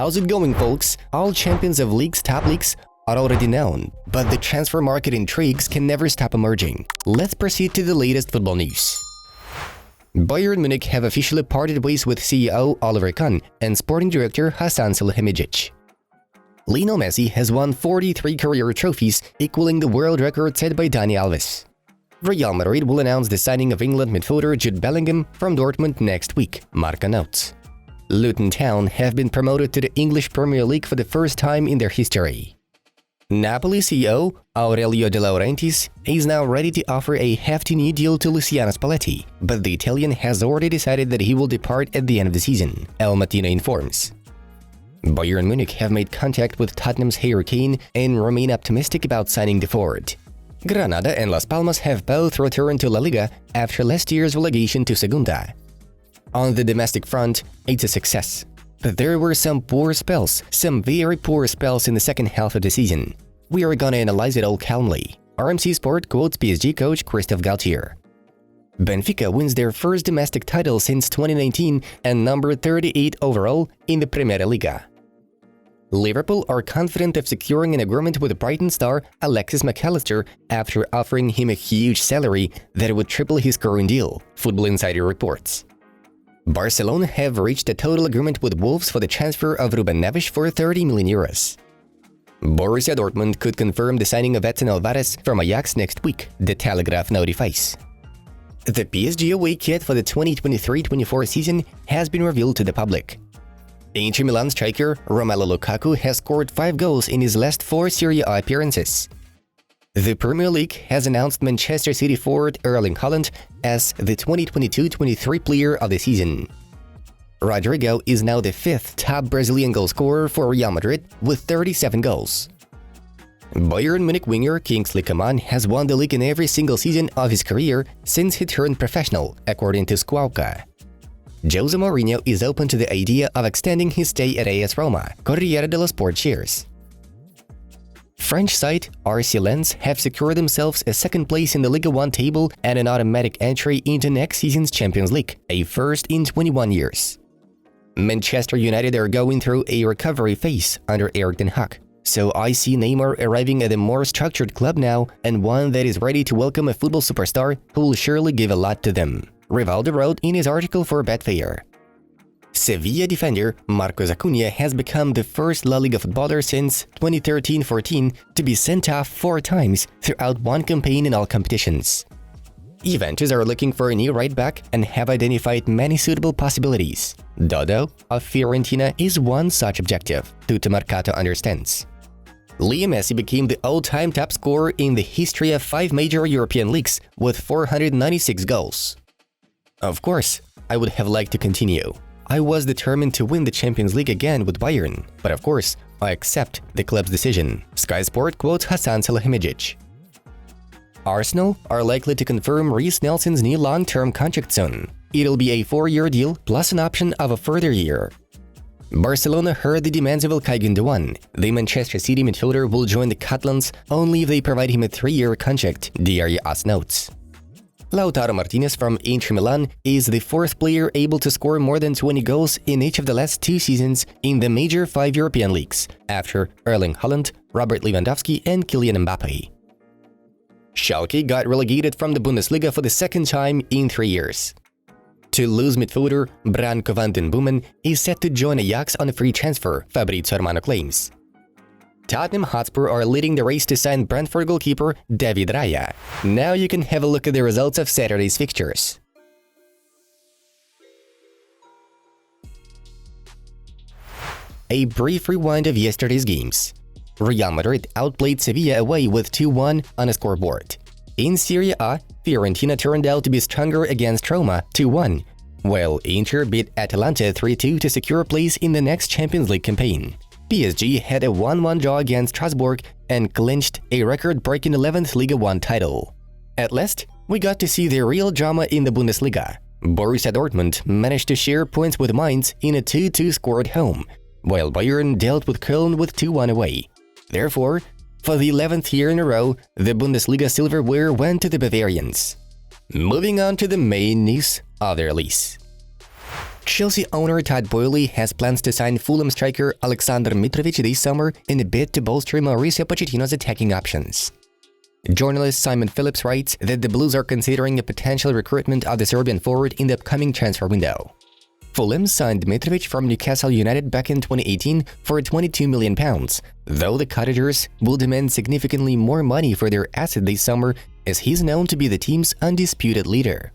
How's it going, folks? All champions of leagues, top leagues, are already known, but the transfer market intrigues can never stop emerging. Let's proceed to the latest football news. Bayern Munich have officially parted ways with CEO Oliver Kahn and sporting director Hasan Salihamidzic. Lionel Messi has won 43 career trophies, equaling the world record set by Dani Alves. Real Madrid will announce the signing of England midfielder Jude Bellingham from Dortmund next week, Marca notes. Luton Town have been promoted to the English Premier League for the first time in their history. Napoli CEO Aurelio De Laurentiis is now ready to offer a hefty new deal to Luciano Spalletti, but the Italian has already decided that he will depart at the end of the season, El Mattino informs. Bayern Munich have made contact with Tottenham's Harry Kane and remain optimistic about signing the forward. Granada and Las Palmas have both returned to La Liga after last year's relegation to Segunda. On the domestic front, it's a success. But there were some very poor spells in the second half of the season. We are gonna analyze it all calmly. RMC Sport quotes PSG coach Christophe Galtier. Benfica wins their first domestic title since 2019 and number 38 overall in the Primera Liga. Liverpool are confident of securing an agreement with Brighton star Alexis McAllister after offering him a huge salary that would triple his current deal, Football Insider reports. Barcelona have reached a total agreement with Wolves for the transfer of Ruben Neves for 30 million euros. Borussia Dortmund could confirm the signing of Edson Alvarez from Ajax next week, the Telegraph notifies. The PSG away kit for the 2023-24 season has been revealed to the public. Inter Milan striker Romelu Lukaku has scored 5 goals in his last 4 Serie A appearances. The Premier League has announced Manchester City forward Erling Haaland as the 2022-23 player of the season. Rodrigo is now the 5th top Brazilian goal scorer for Real Madrid with 37 goals. Bayern Munich winger Kingsley Coman has won the league in every single season of his career since he turned professional, according to Squawka. Jose Mourinho is open to the idea of extending his stay at AS Roma, Corriere dello Sport shares. French side RC Lens have secured themselves a second place in the Ligue 1 table and an automatic entry into next season's Champions League, a first in 21 years. Manchester United are going through a recovery phase under Erik ten Hag, so I see Neymar arriving at a more structured club now and one that is ready to welcome a football superstar who will surely give a lot to them, Rivaldo wrote in his article for Betfair. Sevilla defender Marcos Acuna has become the first La Liga footballer since 2013-14 to be sent off 4 times throughout one campaign in all competitions. Juventus are looking for a new right-back and have identified many suitable possibilities. Dodo of Fiorentina is one such objective, Tuttomercato understands. Lionel Messi became the all-time top scorer in the history of 5 major European leagues with 496 goals. Of course, I would have liked to continue. I was determined to win the Champions League again with Bayern, but of course, I accept the club's decision, Sky Sport quotes Hasan Salihamidzic. Arsenal are likely to confirm Reiss Nelson's new long-term contract soon. It'll be a 4-year deal plus an option of a further year. Barcelona heard the demands of Ilkay Gundogan. The Manchester City midfielder will join the Catalans only if they provide him a 3-year contract, Diario AS notes. Lautaro Martinez from Inter Milan is the 4th player able to score more than 20 goals in each of the last 2 seasons in the major 5 European leagues, after Erling Haaland, Robert Lewandowski and Kylian Mbappe. Schalke got relegated from the Bundesliga for the 2nd time in 3 years. Toulouse midfielder Branko van den Boomen is set to join Ajax on a free transfer, Fabrizio Romano claims. Tottenham Hotspur are leading the race to sign Brentford goalkeeper David Raya. Now you can have a look at the results of Saturday's fixtures. A brief rewind of yesterday's games. Real Madrid outplayed Sevilla away with 2-1 on a scoreboard. In Serie A, Fiorentina turned out to be stronger against Roma 2-1, while Inter beat Atalanta 3-2 to secure a place in the next Champions League campaign. PSG had a 1-1 draw against Strasbourg and clinched a record-breaking 11th Liga 1 title. At last, we got to see the real drama in the Bundesliga. Borussia Dortmund managed to share points with Mainz in a 2-2 score at home, while Bayern dealt with Köln with 2-1 away. Therefore, for the 11th year in a row, the Bundesliga silverware went to the Bavarians. Moving on to the main news of the release. Chelsea owner Todd Boehly has plans to sign Fulham striker Aleksandar Mitrovic this summer in a bid to bolster Mauricio Pochettino's attacking options. Journalist Simon Phillips writes that the Blues are considering a potential recruitment of the Serbian forward in the upcoming transfer window. Fulham signed Mitrovic from Newcastle United back in 2018 for £22 million, though the Cottagers will demand significantly more money for their asset this summer, as he's known to be the team's undisputed leader.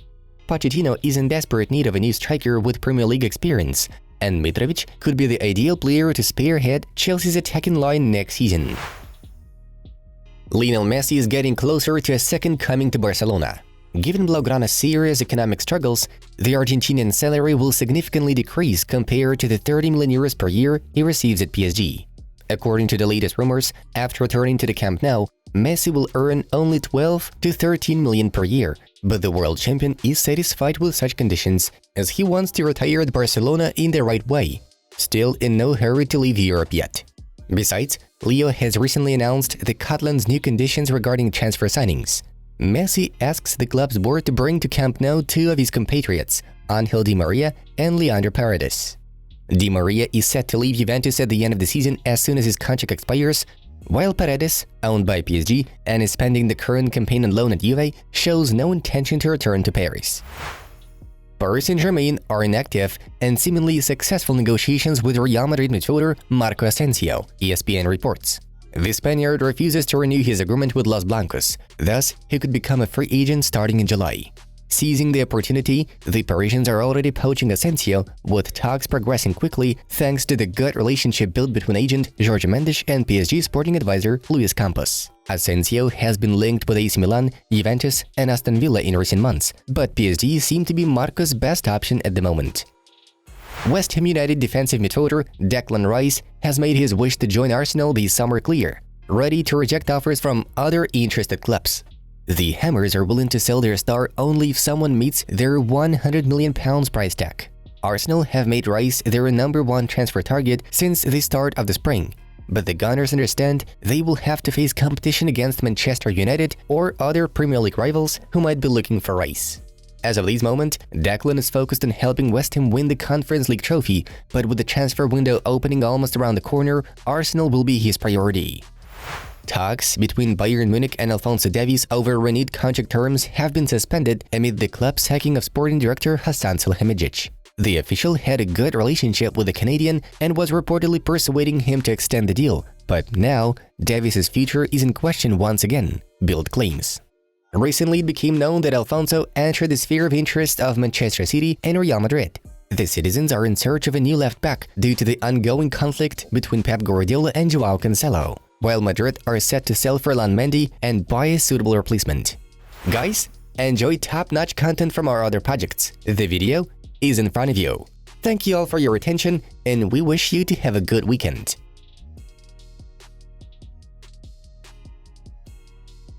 Pochettino is in desperate need of a new striker with Premier League experience, and Mitrovic could be the ideal player to spearhead Chelsea's attacking line next season. Lionel Messi is getting closer to a second coming to Barcelona. Given Blaugrana's serious economic struggles, the Argentinian salary will significantly decrease compared to the €30 million per year he receives at PSG. According to the latest rumors, after returning to the Camp Nou, Messi will earn only 12 to 13 million per year, but the world champion is satisfied with such conditions as he wants to retire at Barcelona in the right way, still in no hurry to leave Europe yet. Besides, Leo has recently announced the Catalans' new conditions regarding transfer signings. Messi asks the club's board to bring to Camp Nou two of his compatriots, Angel Di Maria and Leandro Paredes. Di Maria is set to leave Juventus at the end of the season as soon as his contract expires, while Paredes, owned by PSG and is spending the current campaign on loan at Juve, shows no intention to return to Paris. Paris Saint-Germain are in active and seemingly successful negotiations with Real Madrid midfielder Marco Asensio, ESPN reports. The Spaniard refuses to renew his agreement with Los Blancos, thus he could become a free agent starting in July. Seizing the opportunity, the Parisians are already poaching Asensio, with talks progressing quickly thanks to the good relationship built between agent Jorge Mendes and PSG sporting advisor Luis Campos. Asensio has been linked with AC Milan, Juventus, and Aston Villa in recent months, but PSG seem to be Marco's best option at the moment. West Ham United defensive midfielder Declan Rice has made his wish to join Arsenal this summer clear, ready to reject offers from other interested clubs. The Hammers are willing to sell their star only if someone meets their £100 million price tag. Arsenal have made Rice their #1 transfer target since the start of the spring, but the Gunners understand they will have to face competition against Manchester United or other Premier League rivals who might be looking for Rice. As of this moment, Declan is focused on helping West Ham win the Conference League trophy, but with the transfer window opening almost around the corner, Arsenal will be his priority. Talks between Bayern Munich and Alphonso Davies over renewed contract terms have been suspended amid the club's sacking of sporting director Hassan Salihamidzic. The official had a good relationship with the Canadian and was reportedly persuading him to extend the deal, but now Davies' future is in question once again, Bild claims. Recently, it became known that Alphonso entered the sphere of interest of Manchester City and Real Madrid. The citizens are in search of a new left-back due to the ongoing conflict between Pep Guardiola and Joao Cancelo, while Madrid are set to sell Ferland Mendy and buy a suitable replacement. Guys, enjoy top-notch content from our other projects. The video is in front of you. Thank you all for your attention, and we wish you to have a good weekend.